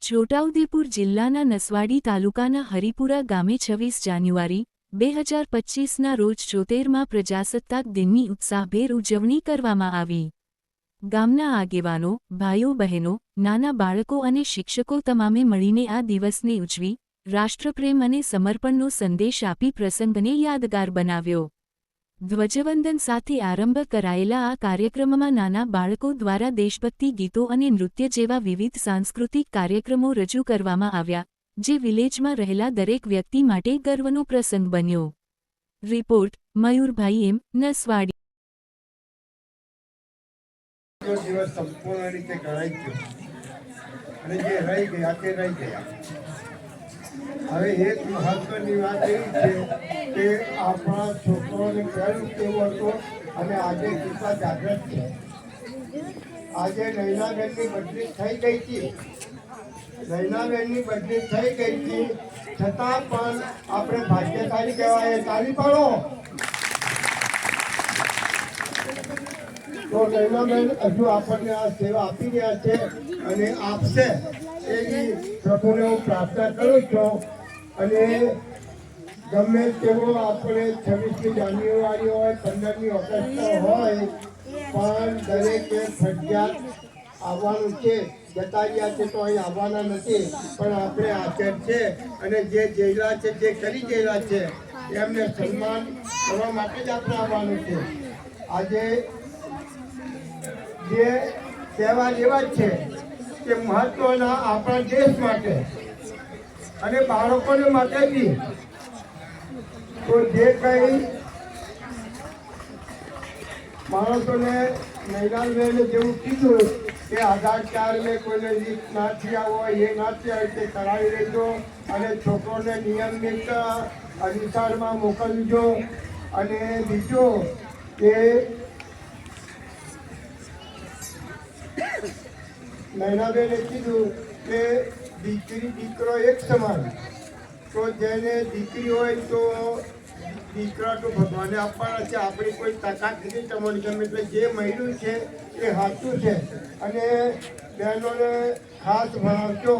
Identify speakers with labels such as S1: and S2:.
S1: છોટાઉદેપુર જિલ્લાના નસવાડી તાલુકાના હરિપુરા ગામે 26 જાન્યુઆરી 2025ના રોજ 73મા પ્રજાસત્તાક દિનની ઉત્સાહભેર ઉજવણી કરવામાં આવી। ગામના આગેવાનો, ભાઈઓ બહેનો, નાના બાળકો અને શિક્ષકો તમામે મળીને આ દિવસને ઉજવી રાષ્ટ્રપ્રેમ અને સમર્પણનો સંદેશ આપી પ્રસંગને યાદગાર બનાવ્યો। ધ્વજવંદન સાથે આરંભ કરાયેલા આ કાર્યક્રમમાં નાના બાળકો દ્વારા દેશભક્તિ ગીતો અને નૃત્ય જેવા વિવિધ સાંસ્કૃતિક કાર્યક્રમો રજૂ કરવામાં આવ્યા, જે વિલેજમાં રહેલા દરેક વ્યક્તિ માટે ગર્વનો પ્રસંગ બન્યો। રિપોર્ટ મયુરભાઈ એમ, નસવાડી।
S2: દિવસ સંપૂર્ણ રીતે ગણાઈ ગયો અને જે રહી ગયા તે રહી ગયા। હવે એક મહત્વની વાત એવી છે કે આપણા છોકરાઓને પહેલું કેવું હતું અને આજે કેટલા જાગૃત છે। આજે નૈનાબેનની બદલી થઈ ગઈ હતી, નૈનાબેનની બદલી થઈ ગઈ હતી, છતાં પણ આપણે ભાગ્યશાળી કહેવાય। તાળી પાડો। તો નૈનાબેન હજુ આપણને આ સેવા આપી રહ્યા છે અને આપશે એવી પ્રભુને હું પ્રાર્થના કરું છું। અને ગમે તેવો આપણે 26મી જાન્યુઆરી હોય, 15મી ઓગસ્ટ હોય, પણ દરેકે ફરજિયાત આવવાનું છે। જતા રહ્યા છે તો અહીં આવવાના નથી, પણ આપણે હાજર છે અને જે જયેલા છે, જે કરી ગયેલા છે એમને સન્માન કરવા માટે જ આપણે આવવાનું છે। આજે જે તહેવાર એવા છે કે મહત્વના આપણા દેશ માટે અને બાળકોને માટે બી। તો જે કંઈ માણસોને નૈનાબેને જેવું કીધું કે આધાર કાર્ડને કોઈને લીક ના થયા હોય, એ ના થયા હોય તે કરાવી લેજો અને છોકરોને નિયમિત નિશાળમાં મોકલજો। અને બીજું કે નૈનાબેને કીધું કે દીકરી દીકરો એક સમાન। તો જેને દીકરી હોય તો દીકરા તો ભગવાને આપવાના છે, આપણી કોઈ તાકાત નથી તમારી ગમે એટલે જે મળ્યું છે એ સાચું છે। અને બહેનોને ખાસ ભણાવજો।